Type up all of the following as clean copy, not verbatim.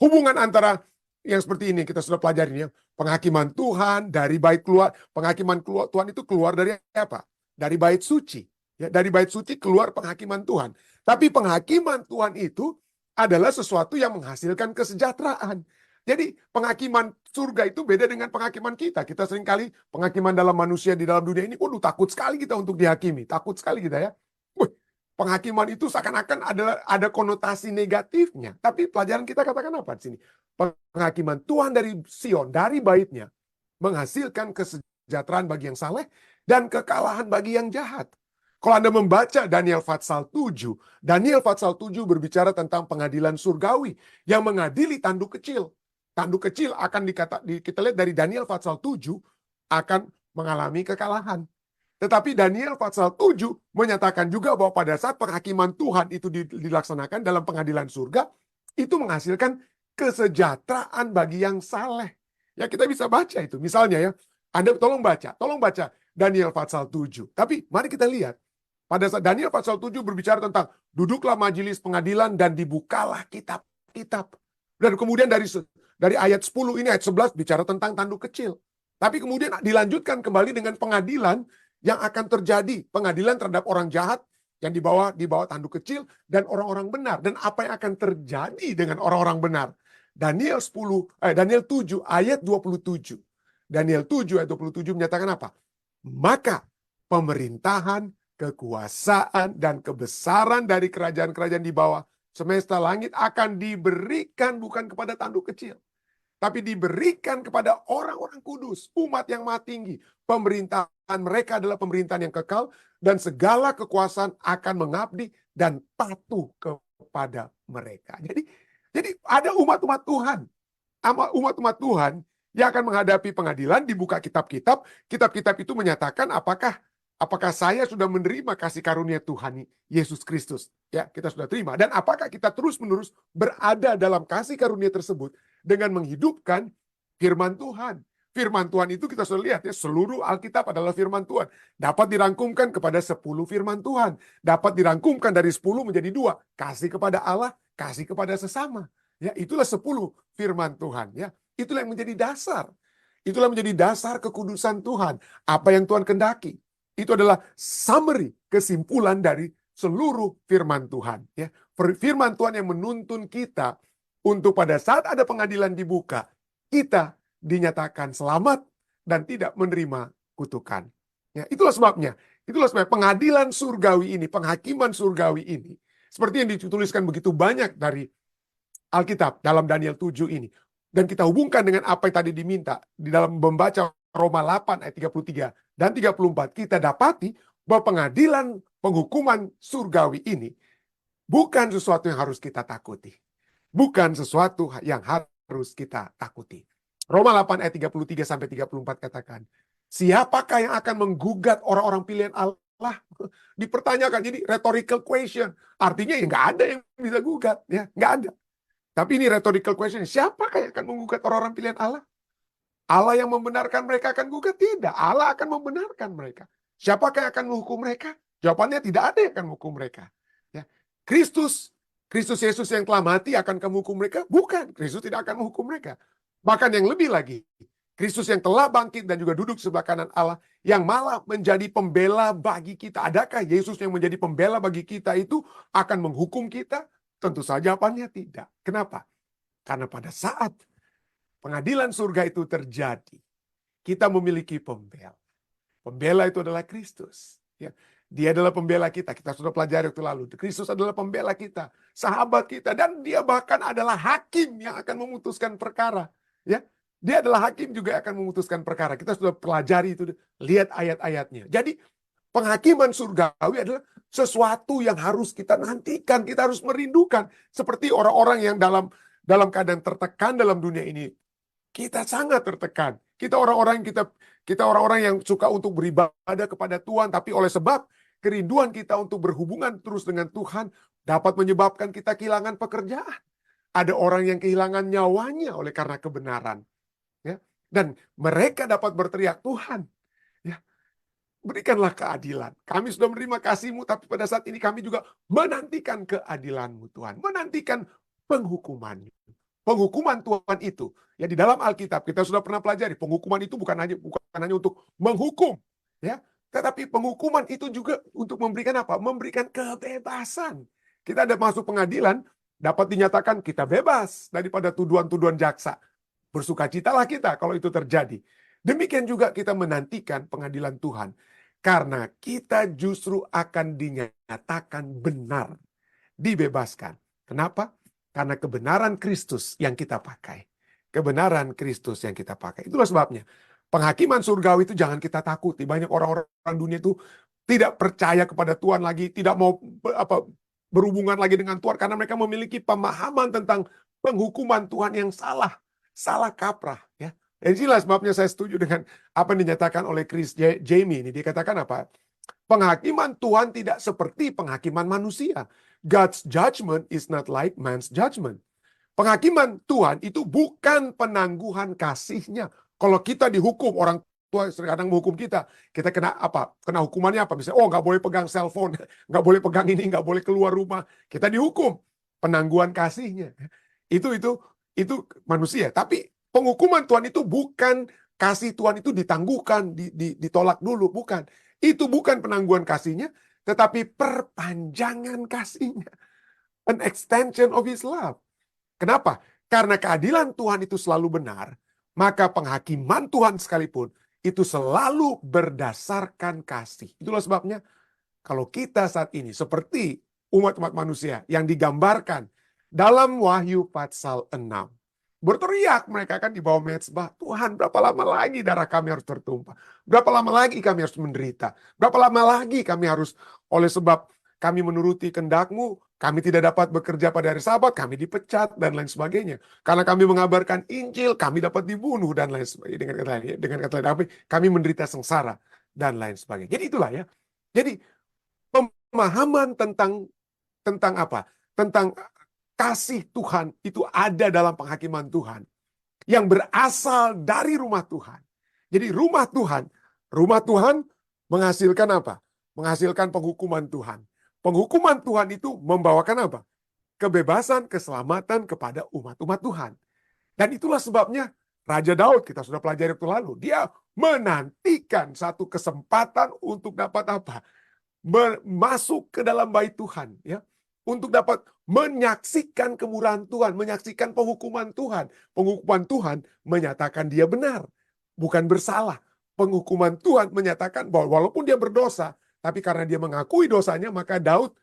hubungan antara yang seperti ini kita sudah pelajari ya. Penghakiman Tuhan dari bait keluar, penghakiman keluar Tuhan itu keluar dari apa? Dari bait suci. Ya, dari bait suci keluar penghakiman Tuhan. Tapi penghakiman Tuhan itu adalah sesuatu yang menghasilkan kesejahteraan. Jadi penghakiman surga itu beda dengan penghakiman kita. Kita seringkali penghakiman dalam manusia di dalam dunia ini, waduh takut sekali kita untuk dihakimi. Takut sekali kita ya. Wih, penghakiman itu seakan-akan ada konotasi negatifnya. Tapi pelajaran kita katakan apa di sini? Penghakiman Tuhan dari Sion, dari baitnya, menghasilkan kesejahteraan bagi yang saleh dan kekalahan bagi yang jahat. Kalau Anda membaca Daniel Pasal 7, Daniel Pasal 7 berbicara tentang pengadilan surgawi yang mengadili tanduk kecil. Tanduk kecil akan kita lihat dari Daniel Pasal 7 akan mengalami kekalahan. Tetapi Daniel Pasal 7 menyatakan juga bahwa pada saat penghakiman Tuhan itu dilaksanakan dalam pengadilan surga, itu menghasilkan kesejahteraan bagi yang saleh. Ya kita bisa baca itu. Misalnya ya, Anda tolong baca Daniel Pasal 7. Tapi mari kita lihat. Pada saat Daniel Pasal 7 berbicara tentang duduklah majelis pengadilan dan dibukalah kitab-kitab. Dan kemudian dari ayat 10 ini, ayat 11 bicara tentang tanduk kecil. Tapi kemudian dilanjutkan kembali dengan pengadilan yang akan terjadi. Pengadilan terhadap orang jahat yang dibawa tanduk kecil dan orang-orang benar. Dan apa yang akan terjadi dengan orang-orang benar. Daniel 7 ayat 27. Daniel 7 ayat 27 menyatakan apa? Maka pemerintahan, kekuasaan, dan kebesaran dari kerajaan-kerajaan di bawah semesta langit akan diberikan bukan kepada tanduk kecil, tapi diberikan kepada orang-orang kudus, umat yang maha tinggi. Pemerintahan mereka adalah pemerintahan yang kekal, dan segala kekuasaan akan mengabdi dan patuh kepada mereka. Jadi ada umat-umat Tuhan. Umat-umat Tuhan yang akan menghadapi pengadilan, dibuka kitab-kitab. Kitab-kitab itu menyatakan apakah saya sudah menerima kasih karunia Tuhan Yesus Kristus? Ya, kita sudah terima. Dan apakah kita terus-menerus berada dalam kasih karunia tersebut dengan menghidupkan firman Tuhan? Firman Tuhan itu kita sudah lihat ya, seluruh Alkitab adalah firman Tuhan. Dapat dirangkumkan kepada 10 firman Tuhan. Dapat dirangkumkan dari 10 menjadi 2. Kasih kepada Allah, kasih kepada sesama. Ya, itulah 10 firman Tuhan. Ya, itulah yang menjadi dasar. Itulah menjadi dasar kekudusan Tuhan. Apa yang Tuhan kehendaki. Itu adalah summary, kesimpulan dari seluruh firman Tuhan. Ya. Firman Tuhan yang menuntun kita untuk pada saat ada pengadilan dibuka, kita dinyatakan selamat dan tidak menerima kutukan. Ya, itulah sebabnya pengadilan surgawi ini, penghakiman surgawi ini, seperti yang dituliskan begitu banyak dari Alkitab dalam Daniel 7 ini. Dan kita hubungkan dengan apa yang tadi diminta di dalam membaca Roma 8 ayat 33 dan 34, kita dapati bahwa pengadilan penghukuman surgawi ini bukan sesuatu yang harus kita takuti. Bukan sesuatu yang harus kita takuti. Roma 8 ayat 33 sampai 34 katakan, siapakah yang akan menggugat orang-orang pilihan Allah? Dipertanyakan, jadi rhetorical question. Artinya ya nggak ada yang bisa gugat, ya nggak ada. Tapi ini rhetorical question, siapakah yang akan menggugat orang-orang pilihan Allah? Allah yang membenarkan mereka akan gugat? Tidak. Allah akan membenarkan mereka. Siapakah yang akan menghukum mereka? Jawabannya tidak ada yang akan menghukum mereka. Ya. Kristus Yesus yang telah mati akan menghukum mereka? Bukan. Kristus tidak akan menghukum mereka. Bahkan yang lebih lagi, Kristus yang telah bangkit dan juga duduk sebelah kanan Allah, yang malah menjadi pembela bagi kita. Adakah Yesus yang menjadi pembela bagi kita itu akan menghukum kita? Tentu saja jawabannya tidak. Kenapa? Karena pada saat pengadilan surga itu terjadi, kita memiliki pembela. Pembela itu adalah Kristus. Ya. Dia adalah pembela kita. Kita sudah pelajari waktu lalu. Kristus adalah pembela kita, sahabat kita, dan dia bahkan adalah hakim yang akan memutuskan perkara. Ya, dia adalah hakim juga akan memutuskan perkara. Kita sudah pelajari itu. Lihat ayat-ayatnya. Jadi penghakiman surgawi adalah sesuatu yang harus kita nantikan, kita harus merindukan. Seperti orang-orang yang dalam keadaan tertekan dalam dunia ini. Kita sangat tertekan. Kita orang-orang yang suka untuk beribadah kepada Tuhan, tapi oleh sebab kerinduan kita untuk berhubungan terus dengan Tuhan dapat menyebabkan kita kehilangan pekerjaan. Ada orang yang kehilangan nyawanya oleh karena kebenaran. Ya. Dan mereka dapat berteriak, Tuhan, ya, berikanlah keadilan. Kami sudah menerima kasih-Mu, tapi pada saat ini kami juga menantikan keadilan-Mu, Tuhan. Menantikan penghukuman-Mu. penghukuman Tuhan itu, ya di dalam Alkitab kita sudah pernah pelajari, penghukuman itu bukan hanya untuk menghukum, ya, tetapi penghukuman itu juga untuk memberikan apa? Memberikan kebebasan. Kita ada masuk pengadilan, dapat dinyatakan kita bebas daripada tuduhan-tuduhan jaksa. Bersukacitalah kita kalau itu terjadi. Demikian juga kita menantikan pengadilan Tuhan. Karena kita justru akan dinyatakan benar. Dibebaskan. Kenapa? Karena kebenaran Kristus yang kita pakai. Kebenaran Kristus yang kita pakai. Itulah sebabnya. Penghakiman surgawi itu jangan kita takuti. Banyak orang-orang dunia itu tidak percaya kepada Tuhan lagi. Tidak mau berhubungan lagi dengan Tuhan. Karena mereka memiliki pemahaman tentang penghukuman Tuhan yang salah. Salah kaprah. Ya. Inilah sebabnya saya setuju dengan apa yang dinyatakan oleh Chris Jamie ini. Dia katakan apa? Penghakiman Tuhan tidak seperti penghakiman manusia. God's judgment is not like man's judgment. Penghakiman Tuhan itu bukan penangguhan kasihnya. Kalau kita dihukum, orang tua kadang menghukum kita kena apa? Kena hukumannya apa? Misalnya, nggak boleh pegang cellphone, nggak boleh pegang ini, nggak boleh keluar rumah. Kita dihukum. Penangguhan kasihnya. Itu manusia. Tapi penghukuman Tuhan itu bukan kasih Tuhan itu ditangguhkan, ditolak dulu. Bukan. Itu bukan penangguhan kasihnya, tetapi perpanjangan kasihnya. An extension of his love. Kenapa? Karena keadilan Tuhan itu selalu benar, maka penghakiman Tuhan sekalipun itu selalu berdasarkan kasih. Itulah sebabnya kalau kita saat ini seperti umat-umat manusia yang digambarkan dalam Wahyu pasal 6. Berteriak mereka kan di bawah mezbah, Tuhan berapa lama lagi darah kami harus tertumpah? Berapa lama lagi kami harus menderita? Berapa lama lagi kami harus, oleh sebab kami menuruti kehendak-Mu, kami tidak dapat bekerja pada hari Sabat, kami dipecat dan lain sebagainya. Karena kami mengabarkan Injil, kami dapat dibunuh dan lain sebagainya. Dengan kata lain, kami menderita sengsara dan lain sebagainya. Jadi itulah ya. Jadi pemahaman tentang apa? Tentang kasih Tuhan itu ada dalam penghakiman Tuhan yang berasal dari rumah Tuhan. Jadi rumah Tuhan menghasilkan apa? Menghasilkan penghukuman Tuhan. Penghukuman Tuhan itu membawakan apa? Kebebasan, keselamatan kepada umat-umat Tuhan. Dan itulah sebabnya Raja Daud, kita sudah pelajari waktu lalu, dia menantikan satu kesempatan untuk dapat apa? Masuk ke dalam bait Tuhan, ya. Untuk dapat menyaksikan kemurahan Tuhan, menyaksikan penghukuman Tuhan. Penghukuman Tuhan menyatakan dia benar, bukan bersalah. Penghukuman Tuhan menyatakan bahwa walaupun dia berdosa, tapi karena dia mengakui dosanya, maka Daud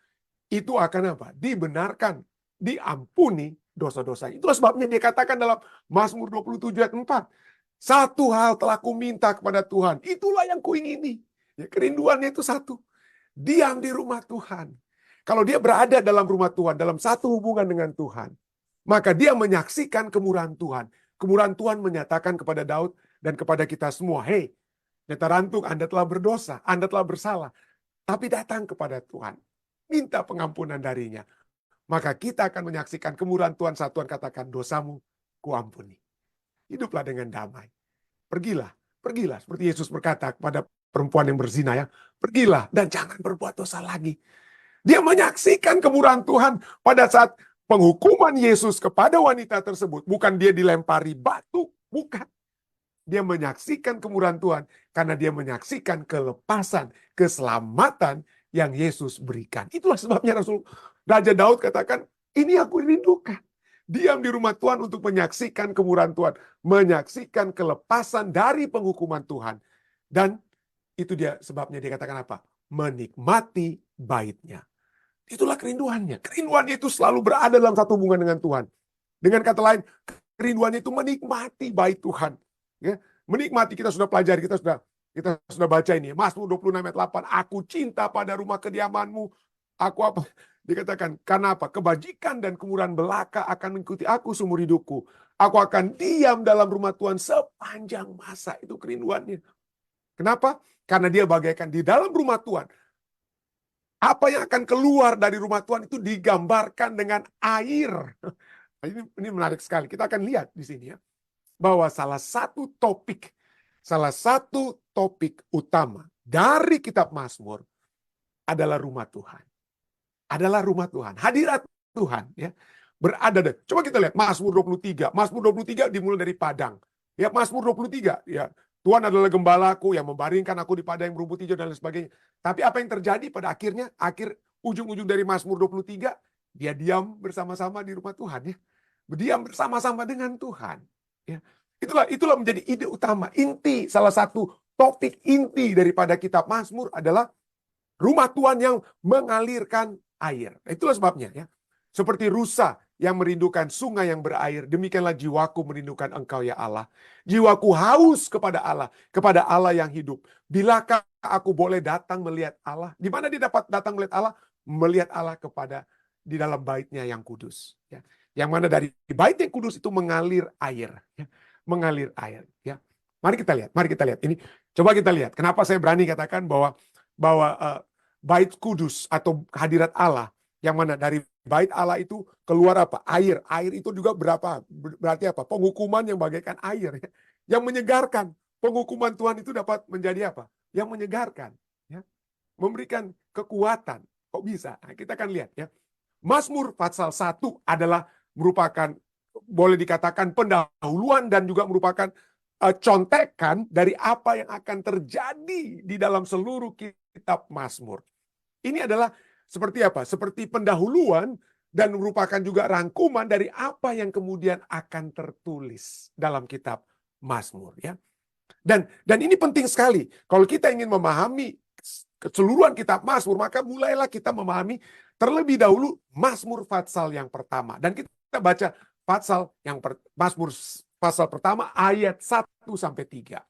itu akan apa? Dibenarkan, diampuni dosa-dosanya. Itulah sebabnya dia katakan dalam Mazmur 27 ayat 4. Satu hal telah kuminta kepada Tuhan, itulah yang kuingini. Ya, kerinduannya itu satu. Diam di rumah Tuhan. Kalau dia berada dalam rumah Tuhan, dalam satu hubungan dengan Tuhan, maka dia menyaksikan kemurahan Tuhan. Kemurahan Tuhan menyatakan kepada Daud dan kepada kita semua, hei, Netarantung, Anda telah berdosa, Anda telah bersalah. Tapi datang kepada Tuhan, minta pengampunan darinya. Maka kita akan menyaksikan kemurahan Tuhan saat Tuhan katakan, dosamu kuampuni. Hiduplah dengan damai. Pergilah. Seperti Yesus berkata kepada perempuan yang berzina, ya, pergilah dan jangan berbuat dosa lagi. Dia menyaksikan kemurahan Tuhan pada saat penghukuman Yesus kepada wanita tersebut. Bukan dia dilempari batu, bukan. Dia menyaksikan kemurahan Tuhan karena dia menyaksikan kelepasan, keselamatan yang Yesus berikan. Itulah sebabnya Raja Daud katakan, ini aku rindukan. Diam di rumah Tuhan untuk menyaksikan kemurahan Tuhan. Menyaksikan kelepasan dari penghukuman Tuhan. Dan itu dia sebabnya dia katakan apa? Menikmati baitnya. Itulah kerinduannya. Kerinduannya itu selalu berada dalam satu hubungan dengan Tuhan. Dengan kata lain, kerinduannya itu menikmati bait Tuhan. Ya, menikmati, kita sudah pelajari, kita sudah baca ini. Mazmur 26 ayat 8, aku cinta pada rumah kediamanmu. Aku apa? Dikatakan, karena apa? Kebajikan dan kemurahan belaka akan mengikuti aku seumur hidupku. Aku akan diam dalam rumah Tuhan sepanjang masa. Itu kerinduannya. Kenapa? Karena dia bagaikan di dalam rumah Tuhan. Apa yang akan keluar dari rumah Tuhan itu digambarkan dengan air. Ini menarik sekali. Kita akan lihat di sini ya. Bahwa salah satu topik utama dari kitab Mazmur adalah rumah Tuhan. Adalah rumah Tuhan. Hadirat Tuhan. Ya. berada. Coba kita lihat Mazmur 23. Mazmur 23 dimulai dari padang. Ya, Mazmur 23, ya. Tuhan adalah gembalaku yang membaringkan aku di padang yang berumput hijau dan lain sebagainya. Tapi apa yang terjadi pada akhirnya, ujung-ujung dari Mazmur 23, dia diam bersama-sama di rumah Tuhan, ya. Berdiam bersama-sama dengan Tuhan. Ya. Itulah menjadi ide utama, inti, salah satu topik inti daripada kitab Mazmur adalah rumah Tuhan yang mengalirkan air. Itulah sebabnya, ya. Seperti rusa yang merindukan sungai yang berair, demikianlah jiwaku merindukan Engkau, ya Allah. Jiwaku haus kepada Allah yang hidup. Bilakah aku boleh datang melihat Allah? Di mana dia dapat datang melihat Allah? Melihat Allah di dalam bait-Nya yang kudus. Ya. Yang mana dari bait yang kudus itu mengalir air. Ya. Mengalir air. Ya. Mari kita lihat. Ini coba kita lihat. Kenapa saya berani katakan bahwa bait kudus atau hadirat Allah, yang mana dari bait Allah itu keluar apa? Air. Air itu juga berarti apa? Penghukuman yang bagaikan air, ya. Yang menyegarkan. Penghukuman Tuhan itu dapat menjadi apa? Yang menyegarkan, ya. Memberikan kekuatan. Kok bisa? Nah, kita akan lihat, ya. Mazmur pasal 1 adalah merupakan, boleh dikatakan, pendahuluan dan juga merupakan contekan dari apa yang akan terjadi di dalam seluruh kitab Mazmur. Ini adalah seperti apa? Seperti pendahuluan dan merupakan juga rangkuman dari apa yang kemudian akan tertulis dalam kitab Mazmur, ya. Dan ini penting sekali. Kalau kita ingin memahami keseluruhan kitab Mazmur, maka mulailah kita memahami terlebih dahulu Mazmur pasal yang pertama. Dan kita baca Mazmur pasal pertama ayat 1-3.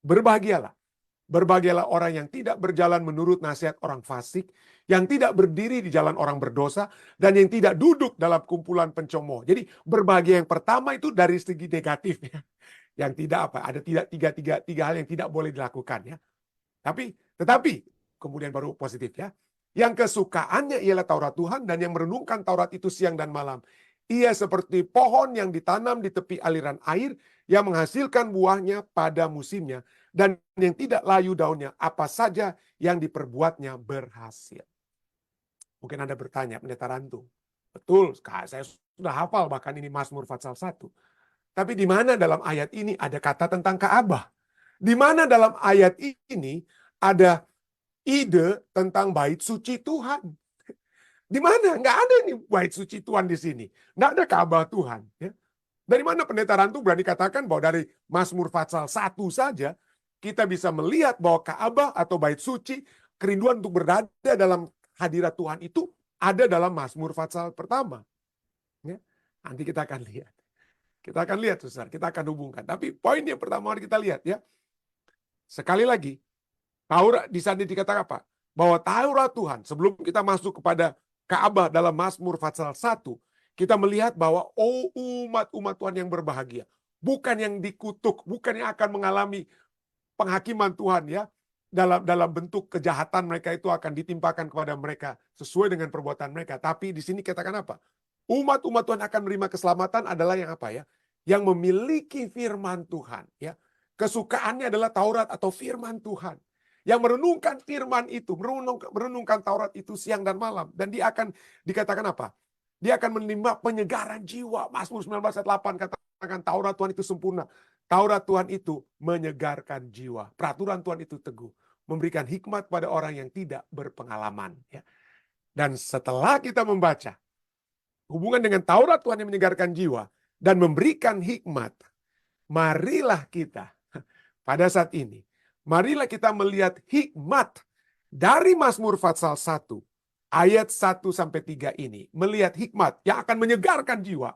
Berbahagialah orang yang tidak berjalan menurut nasihat orang fasik, yang tidak berdiri di jalan orang berdosa, dan yang tidak duduk dalam kumpulan pencemooh. Jadi berbahagia yang pertama itu dari segi negatif, ya. Yang tidak apa, ada tiga hal yang tidak boleh dilakukan, ya. Tetapi kemudian baru positif, ya. Yang kesukaannya ialah Taurat Tuhan, dan yang merenungkan Taurat itu siang dan malam. Ia seperti pohon yang ditanam di tepi aliran air, yang menghasilkan buahnya pada musimnya, dan yang tidak layu daunnya, apa saja yang diperbuatnya berhasil. Mungkin Anda bertanya, Pendeta Rantung, betul, saya sudah hafal bahkan ini Mazmur pasal 1. Tapi di mana dalam ayat ini ada kata tentang Ka'bah? Di mana dalam ayat ini ada ide tentang bait suci Tuhan? Di mana? Nggak ada ini bait suci Tuhan di sini. Nggak ada Ka'bah Tuhan. Ya. Dari mana Pendeta Rantung berani katakan bahwa dari Mazmur pasal 1 saja, kita bisa melihat bahwa Ka'bah atau bait suci, kerinduan untuk berada dalam hadirat Tuhan itu ada dalam Mazmur pasal pertama. Ya. Nanti kita akan lihat. Kita akan lihat, saudara. Kita akan hubungkan. Tapi poin yang pertama mari kita lihat, ya. Sekali lagi, Taurat di sana dikatakan apa? Bahwa Taurat Tuhan, sebelum kita masuk kepada Ka'bah dalam Mazmur pasal 1, kita melihat bahwa umat Tuhan yang berbahagia. Bukan yang dikutuk, bukan yang akan mengalami penghakiman Tuhan, ya. Dalam bentuk kejahatan mereka itu akan ditimpakan kepada mereka sesuai dengan perbuatan mereka. Tapi di sini katakan apa? Umat Tuhan akan menerima keselamatan adalah yang apa, ya? Yang memiliki firman Tuhan, ya. Kesukaannya adalah Taurat atau firman Tuhan. Yang merenungkan firman itu, merenungkan Taurat itu siang dan malam. Dan dia akan dikatakan apa? Dia akan menimba penyegaran jiwa. Mazmur 19 ayat 8 katakan Taurat Tuhan itu sempurna. Taurat Tuhan itu menyegarkan jiwa. Peraturan Tuhan itu teguh. Memberikan hikmat pada orang yang tidak berpengalaman, ya. Dan setelah kita membaca hubungan dengan Taurat Tuhan yang menyegarkan jiwa dan memberikan hikmat, marilah kita pada saat ini, marilah kita melihat hikmat dari Mazmur pasal 1 ayat 1-3 ini. Melihat hikmat yang akan menyegarkan jiwa.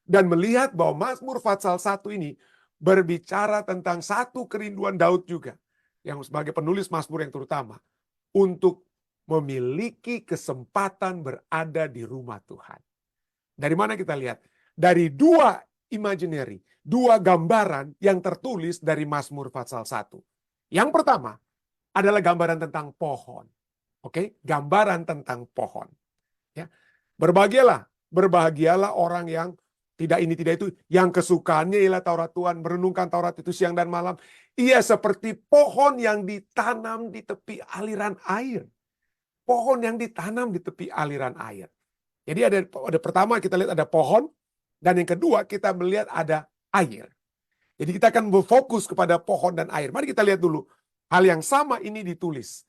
Dan melihat bahwa Mazmur pasal 1 ini berbicara tentang satu kerinduan Daud juga. Yang sebagai penulis Mazmur yang terutama. Untuk memiliki kesempatan berada di rumah Tuhan. Dari mana kita lihat? Dari dua gambaran yang tertulis dari Mazmur pasal 1. Yang pertama adalah gambaran tentang pohon. Oke, gambaran tentang pohon. Ya. Berbahagialah orang yang tidak ini, tidak itu, yang kesukaannya ialah Taurat Tuhan, merenungkan Taurat itu siang dan malam. Ia seperti pohon yang ditanam di tepi aliran air. Pohon yang ditanam di tepi aliran air. Jadi ada pertama kita lihat ada pohon, dan yang kedua kita melihat ada air. Jadi kita akan berfokus kepada pohon dan air. Mari kita lihat dulu. Hal yang sama ini ditulis.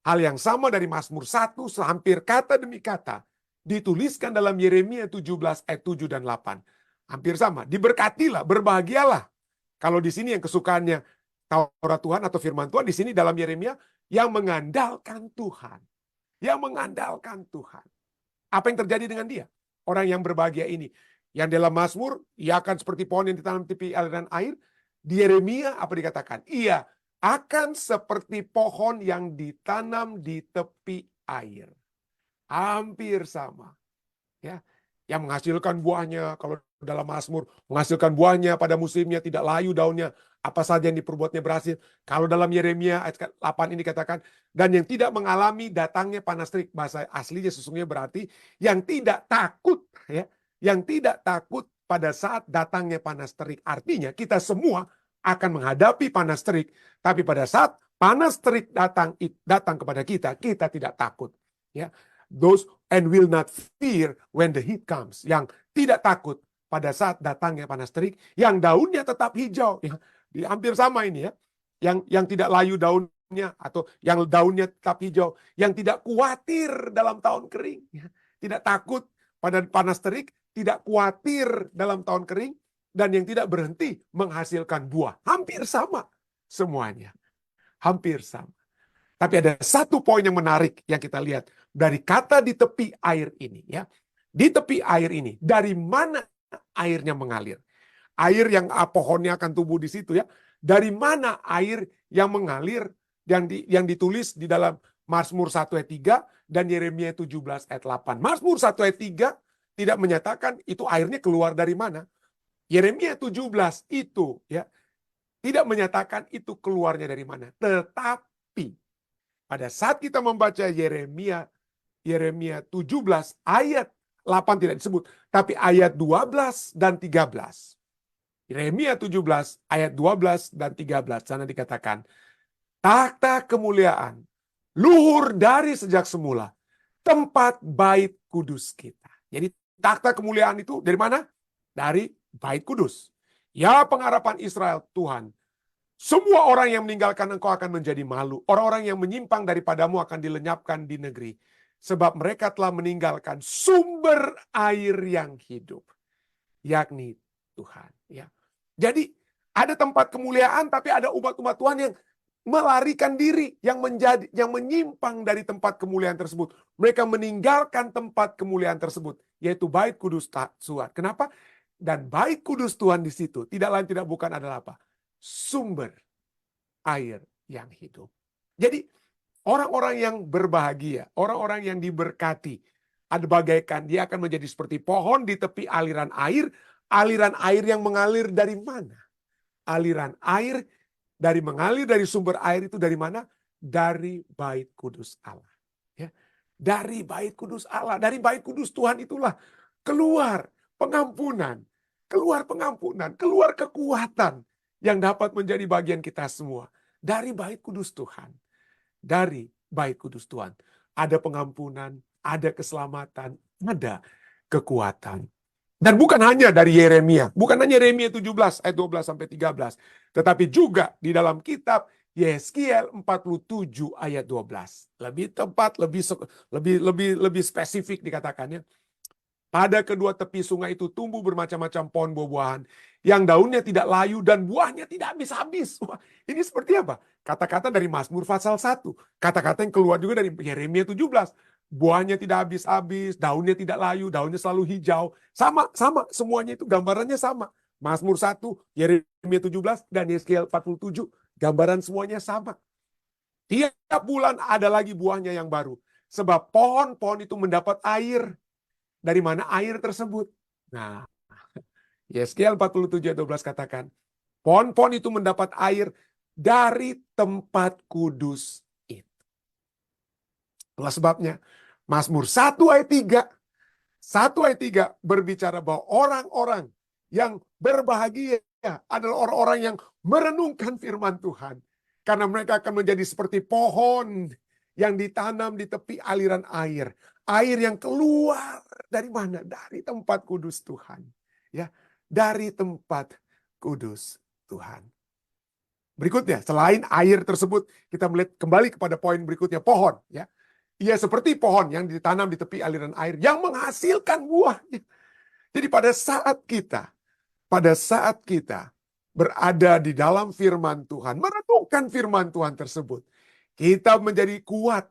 Hal yang sama dari Mazmur 1, hampir kata demi kata, dituliskan dalam Yeremia 17 ayat 7 dan 8. Hampir sama. Diberkatilah, berbahagialah. Kalau di sini yang kesukaannya Taurat Tuhan atau firman Tuhan, di sini dalam Yeremia, yang mengandalkan Tuhan. Yang mengandalkan Tuhan. Apa yang terjadi dengan dia? Orang yang berbahagia ini. Yang dalam Mazmur, ia akan seperti pohon yang ditanam di tepi aliran air. Di Yeremia, apa dikatakan? Ia akan seperti pohon yang ditanam di tepi air. Hampir sama. Ya, yang menghasilkan buahnya, kalau dalam Mazmur, menghasilkan buahnya pada musimnya, tidak layu daunnya, apa saja yang diperbuatnya berhasil. Kalau dalam Yeremia ayat 8 ini katakan, dan yang tidak mengalami datangnya panas terik, bahasa aslinya sesungguhnya berarti yang tidak takut, ya, yang tidak takut pada saat datangnya panas terik. Artinya kita semua akan menghadapi panas terik, tapi pada saat panas terik datang kepada kita, kita tidak takut. Ya, those and will not fear when the heat comes. Yang tidak takut pada saat datangnya panas terik, yang daunnya tetap hijau. Ya, hampir sama ini ya. Yang tidak layu daunnya atau yang daunnya tetap hijau, yang tidak khawatir dalam tahun kering, ya. Tidak takut pada panas terik, tidak khawatir dalam tahun kering, dan yang tidak berhenti menghasilkan buah. Hampir sama semuanya. Hampir sama. Tapi ada satu poin yang menarik yang kita lihat dari kata di tepi air ini, ya. Di tepi air ini, dari mana airnya mengalir? Air yang pohonnya akan tumbuh di situ, ya. Dari mana air yang mengalir yang ditulis di dalam Mazmur 1 ayat 3 dan Yeremia 17 ayat 8. Mazmur 1 ayat 3 tidak menyatakan itu airnya keluar dari mana. Yeremia 17 itu, ya, tidak menyatakan itu keluarnya dari mana. Tetapi pada saat kita membaca Yeremia 17 ayat 8 tidak disebut, tapi ayat 12 dan 13. Yeremia 17 ayat 12 dan 13 sana dikatakan, takhta kemuliaan luhur dari sejak semula, tempat bait kudus kita. Jadi takhta kemuliaan itu dari mana? Dari bait kudus. Ya pengharapan Israel, Tuhan, semua orang yang meninggalkan engkau akan menjadi malu. Orang-orang yang menyimpang daripadamu akan dilenyapkan di negeri. Sebab mereka telah meninggalkan sumber air yang hidup, yakni Tuhan. Ya. Jadi ada tempat kemuliaan, tapi ada umat-umat Tuhan yang melarikan diri, yang menyimpang dari tempat kemuliaan tersebut. Mereka meninggalkan tempat kemuliaan tersebut, yaitu bait kudus Tuhan. Kenapa? Dan bait kudus Tuhan di situ tidak lain tidak bukan adalah apa? Sumber air yang hidup. Jadi orang-orang yang berbahagia, orang-orang yang diberkati, ada bagaikan dia akan menjadi seperti pohon di tepi aliran air yang mengalir dari mana? Aliran air mengalir dari sumber air itu dari mana? Dari bait kudus Allah. Ya. Dari bait kudus Allah, dari bait kudus Tuhan itulah keluar pengampunan, keluar kekuatan yang dapat menjadi bagian kita semua. Dari bait kudus Tuhan. Dari bait kudus Tuhan. Ada pengampunan, ada keselamatan, ada kekuatan. Dan bukan hanya dari Yeremia. Bukan hanya Yeremia 17 ayat 12 sampai 13. Tetapi juga di dalam kitab Yeskiel 47 ayat 12. Lebih tepat, lebih spesifik dikatakannya. Pada kedua tepi sungai itu tumbuh bermacam-macam pohon buah-buahan yang daunnya tidak layu dan buahnya tidak habis-habis. Ini seperti apa? Kata-kata dari Mazmur pasal 1. Kata-kata yang keluar juga dari Yeremia 17. Buahnya tidak habis-habis, daunnya tidak layu, daunnya selalu hijau. Sama, semuanya itu gambarannya sama. Mazmur 1, Yeremia 17, dan Yeskiel 47. Gambaran semuanya sama. Tiap bulan ada lagi buahnya yang baru. Sebab pohon-pohon itu mendapat air. Dari mana air tersebut? Nah, Yeskiel 47 ayat 12 katakan, pohon-pohon itu mendapat air dari tempat kudus itu. Itulah sebabnya Mazmur 1 ayat 3. 1 ayat 3 berbicara bahwa orang-orang yang berbahagia adalah orang-orang yang merenungkan firman Tuhan. Karena mereka akan menjadi seperti pohon yang ditanam di tepi aliran air. Air yang keluar dari mana? Dari tempat kudus Tuhan. Ya, dari tempat kudus Tuhan. Berikutnya, selain air tersebut, kita melihat kembali kepada poin berikutnya, pohon. Ya, ia seperti pohon yang ditanam di tepi aliran air yang menghasilkan buahnya. Jadi pada saat kita berada di dalam firman Tuhan, merenungkan firman Tuhan tersebut, kita menjadi kuat.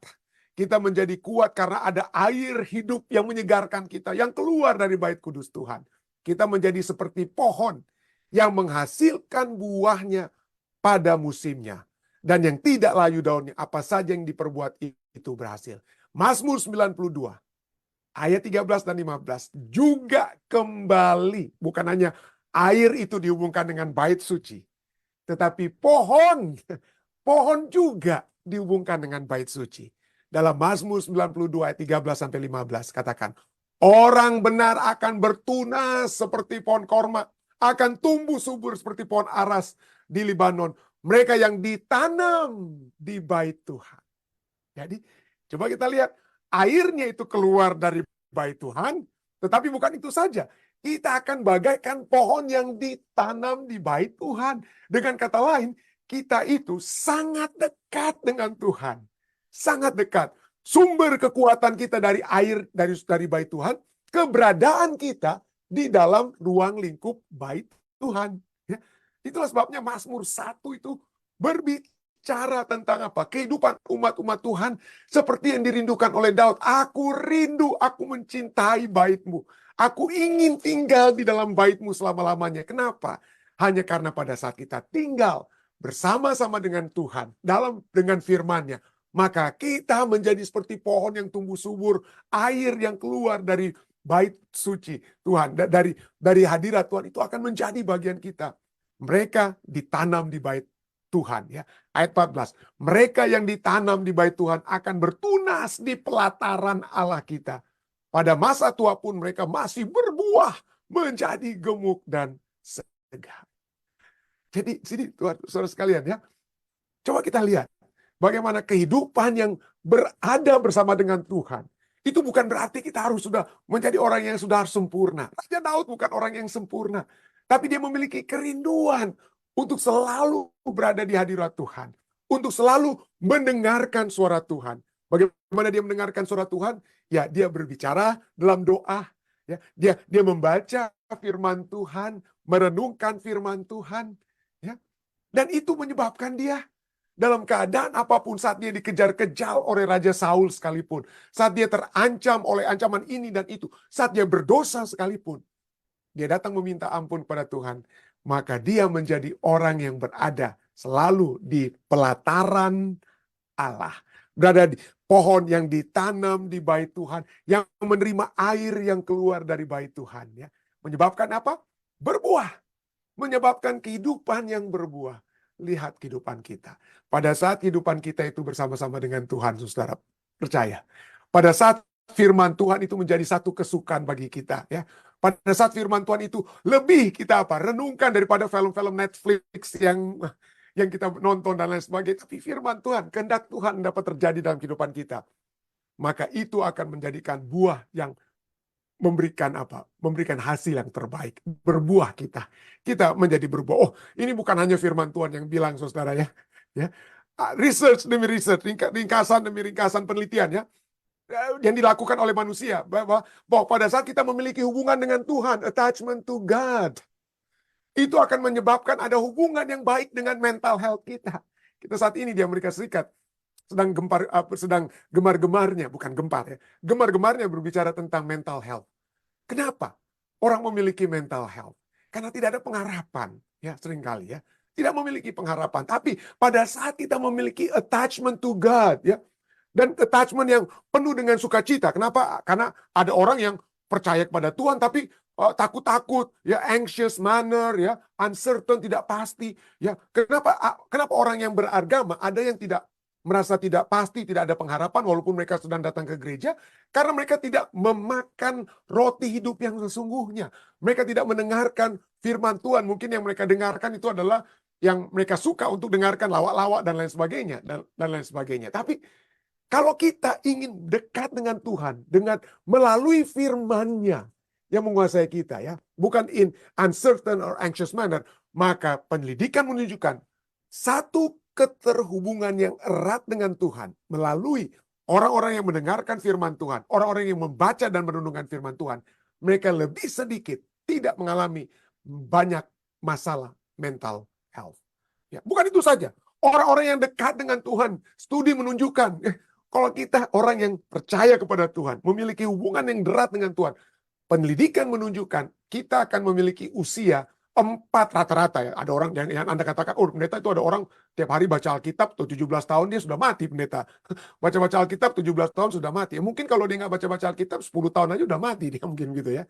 Kita menjadi kuat karena ada air hidup yang menyegarkan kita, yang keluar dari bait kudus Tuhan. Kita menjadi seperti pohon yang menghasilkan buahnya pada musimnya. Dan yang tidak layu daunnya, apa saja yang diperbuat itu berhasil. Mazmur 92, ayat 13 dan 15 juga kembali. Bukan hanya air itu dihubungkan dengan bait suci. Tetapi pohon juga dihubungkan dengan bait suci. Dalam Mazmur 92 ayat 13 sampai 15 katakan, orang benar akan bertunas seperti pohon korma, akan tumbuh subur seperti pohon aras di Libanon. Mereka yang ditanam di bait Tuhan. Jadi coba kita lihat, airnya itu keluar dari bait Tuhan, tetapi bukan itu saja. Kita akan bagaikan pohon yang ditanam di bait Tuhan. Dengan kata lain, kita itu sangat dekat dengan Tuhan. Sangat dekat. Sumber kekuatan kita dari air, dari bait Tuhan, keberadaan kita di dalam ruang lingkup bait Tuhan. Ya. Itulah sebabnya Mazmur 1 itu berbicara tentang apa? Kehidupan umat-umat Tuhan seperti yang dirindukan oleh Daud. Aku rindu, aku mencintai bait-Mu. Aku ingin tinggal di dalam bait-Mu selama-lamanya. Kenapa? Hanya karena pada saat kita tinggal bersama-sama dengan Tuhan, dengan firman-Nya, maka kita menjadi seperti pohon yang tumbuh subur, air yang keluar dari bait suci Tuhan, dari hadirat Tuhan itu akan menjadi bagian kita. Mereka ditanam di bait Tuhan, ya. Ayat 14. Mereka yang ditanam di bait Tuhan akan bertunas di pelataran Allah kita. Pada masa tua pun mereka masih berbuah menjadi gemuk dan segar. Jadi sini Tuhan, saudara sekalian, ya. Coba kita lihat bagaimana kehidupan yang berada bersama dengan Tuhan. Itu bukan berarti kita harus sudah menjadi orang yang sudah sempurna. Raja Daud bukan orang yang sempurna. Tapi dia memiliki kerinduan untuk selalu berada di hadirat Tuhan. Untuk selalu mendengarkan suara Tuhan. Bagaimana dia mendengarkan suara Tuhan? Ya, dia berbicara dalam doa. Ya, dia membaca firman Tuhan, merenungkan firman Tuhan. Ya. Dan itu menyebabkan dia dalam keadaan apapun, saat dia dikejar-kejar oleh Raja Saul sekalipun, saat dia terancam oleh ancaman ini dan itu, saat dia berdosa sekalipun, dia datang meminta ampun kepada Tuhan, maka dia menjadi orang yang berada selalu di pelataran Allah. Berada di pohon yang ditanam di bait Tuhan, yang menerima air yang keluar dari bait Tuhan. Ya. Menyebabkan apa? Berbuah. Menyebabkan kehidupan yang berbuah. Lihat kehidupan kita. Pada saat kehidupan kita itu bersama-sama dengan Tuhan, saudara, percaya. Pada saat firman Tuhan itu menjadi satu kesukaan bagi kita, ya. Pada saat firman Tuhan itu lebih kita renungkan daripada film-film Netflix yang kita nonton dan lain sebagainya. Tapi firman Tuhan, kehendak Tuhan dapat terjadi dalam kehidupan kita. Maka itu akan menjadikan buah yang memberikan apa? Memberikan hasil yang terbaik. Berbuah kita. Kita menjadi berbuah. Oh, ini bukan hanya firman Tuhan yang bilang, saudara, ya. Research demi research, ringkasan demi ringkasan penelitian, ya. Yang dilakukan oleh manusia. Bahwa pada saat kita memiliki hubungan dengan Tuhan, attachment to God, itu akan menyebabkan ada hubungan yang baik dengan mental health kita. Kita saat ini di Amerika Serikat sedang gemar-gemarnya, bukan gempar, ya. Gemar-gemarnya berbicara tentang mental health. Kenapa orang memiliki mental health? Karena tidak ada pengharapan, ya, seringkali, ya. Tidak memiliki pengharapan. Tapi pada saat kita memiliki attachment to God, ya, dan attachment yang penuh dengan sukacita. Kenapa? Karena ada orang yang percaya kepada Tuhan tapi takut-takut, ya, anxious manner, ya, uncertain, tidak pasti, ya. Kenapa orang yang beragama ada yang tidak merasa tidak pasti, tidak ada pengharapan walaupun mereka sedang datang ke gereja? Karena mereka tidak memakan roti hidup yang sesungguhnya. Mereka tidak mendengarkan firman Tuhan. Mungkin yang mereka dengarkan itu adalah yang mereka suka untuk dengarkan, lawak-lawak dan lain sebagainya, dan lain sebagainya. Tapi Kalau kita ingin dekat dengan Tuhan, dengan melalui firman-Nya yang menguasai kita, ya, bukan in uncertain or anxious manner, maka pendidikan menunjukkan satu keterhubungan yang erat dengan Tuhan melalui orang-orang yang mendengarkan firman Tuhan, orang-orang yang membaca dan merenungkan firman Tuhan, mereka lebih sedikit tidak mengalami banyak masalah mental health. Ya, bukan itu saja. Orang-orang yang dekat dengan Tuhan, studi menunjukkan, kalau kita orang yang percaya kepada Tuhan, memiliki hubungan yang erat dengan Tuhan, pendidikan menunjukkan kita akan memiliki usia 4 rata-rata, ya. Ada orang yang Anda katakan, oh pendeta itu ada orang tiap hari baca Alkitab, tuh 17 tahun dia sudah mati pendeta. Baca-baca Alkitab 17 tahun sudah mati. Ya, mungkin kalau dia nggak baca-baca Alkitab 10 tahun aja udah mati dia, mungkin gitu ya.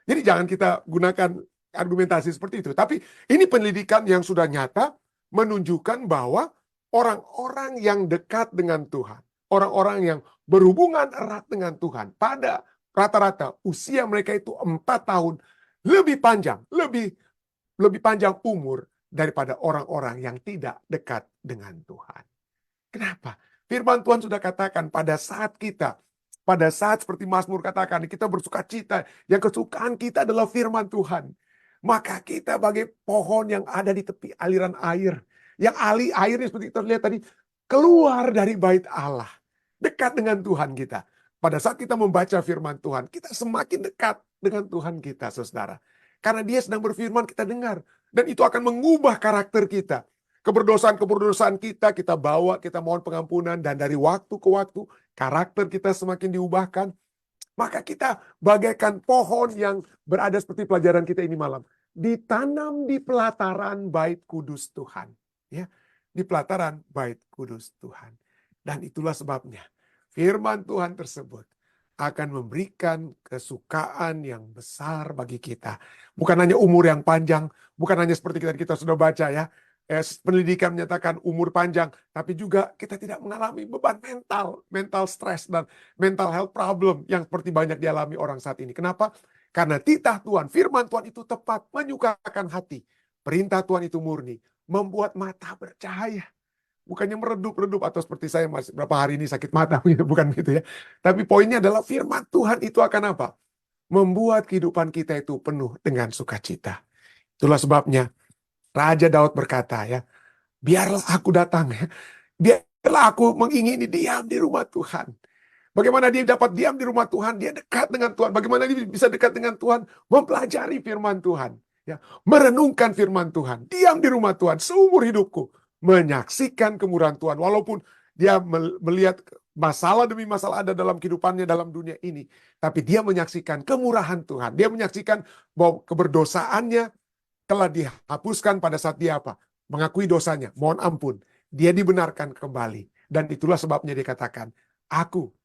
Jadi jangan kita gunakan argumentasi seperti itu. Tapi ini pendidikan yang sudah nyata menunjukkan bahwa orang-orang yang dekat dengan Tuhan, orang-orang yang berhubungan erat dengan Tuhan, pada rata-rata usia mereka itu 4 tahun lebih panjang, lebih panjang umur daripada orang-orang yang tidak dekat dengan Tuhan. Kenapa? Firman Tuhan sudah katakan pada saat seperti Mazmur katakan, kita bersuka cita, yang kesukaan kita adalah firman Tuhan. Maka kita bagai pohon yang ada di tepi aliran air, yang airnya seperti kita lihat tadi, keluar dari bait Allah, dekat dengan Tuhan kita. Pada saat kita membaca firman Tuhan, kita semakin dekat dengan Tuhan kita, saudara. Karena dia sedang berfirman, kita dengar. Dan itu akan mengubah karakter kita. Keberdosaan kita bawa, kita mohon pengampunan. Dan dari waktu ke waktu, karakter kita semakin diubahkan. Maka kita bagaikan pohon yang berada seperti pelajaran kita ini malam. Ditanam di pelataran bait kudus Tuhan. Ya, di pelataran bait kudus Tuhan. Dan itulah sebabnya firman Tuhan tersebut akan memberikan kesukaan yang besar bagi kita. Bukan hanya umur yang panjang, bukan hanya seperti kita sudah baca ya. Pendidikan menyatakan umur panjang, tapi juga kita tidak mengalami beban mental stres dan mental health problem yang seperti banyak dialami orang saat ini. Kenapa? Karena titah Tuhan, firman Tuhan itu tepat, menyukakan hati. Perintah Tuhan itu murni, membuat mata bercahaya. Bukannya meredup-redup atau seperti saya masih berapa hari ini sakit mata, bukan gitu ya. Tapi poinnya adalah firman Tuhan itu akan apa? Membuat kehidupan kita itu penuh dengan sukacita. Itulah sebabnya Raja Daud berkata ya, biarlah aku datang ya, biarlah aku mengingini diam di rumah Tuhan. Bagaimana dia dapat diam di rumah Tuhan? Dia dekat dengan Tuhan. Bagaimana dia bisa dekat dengan Tuhan? Mempelajari firman Tuhan, ya, merenungkan firman Tuhan, diam di rumah Tuhan seumur hidupku, menyaksikan kemurahan Tuhan. Walaupun dia melihat masalah demi masalah ada dalam kehidupannya dalam dunia ini, tapi dia menyaksikan kemurahan Tuhan. Dia menyaksikan bahwa keberdosaannya telah dihapuskan pada saat dia apa? Mengakui dosanya, mohon ampun. Dia dibenarkan kembali. Dan itulah sebabnya dia katakan, aku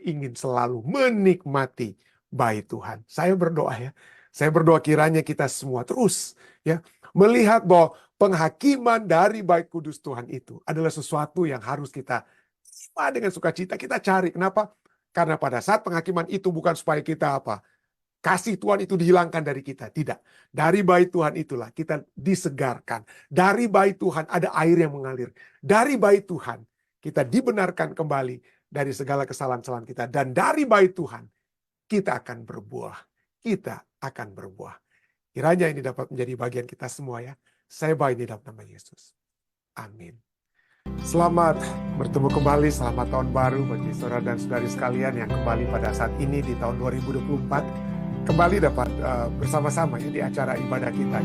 ingin selalu menikmati bait Tuhan. Saya berdoa ya. Saya berdoa kiranya kita semua terus ya melihat bahwa penghakiman dari bait kudus Tuhan itu adalah sesuatu yang harus kita terima dengan sukacita, kita cari. Kenapa? Karena pada saat penghakiman itu bukan supaya kita apa? Kasih Tuhan itu dihilangkan dari kita. Tidak. Dari bait Tuhan itulah kita disegarkan. Dari bait Tuhan ada air yang mengalir. Dari bait Tuhan kita dibenarkan kembali dari segala kesalahan-kesalahan kita. Dan dari bait Tuhan kita akan berbuah. Kita akan berbuah. Kiranya ini dapat menjadi bagian kita semua ya. Saya bawa ini dalam nama Yesus. Amin. Selamat bertemu kembali, selamat tahun baru bagi saudara dan saudari sekalian yang kembali pada saat ini di tahun 2024. Kembali dapat bersama-sama ya di acara ibadah kita.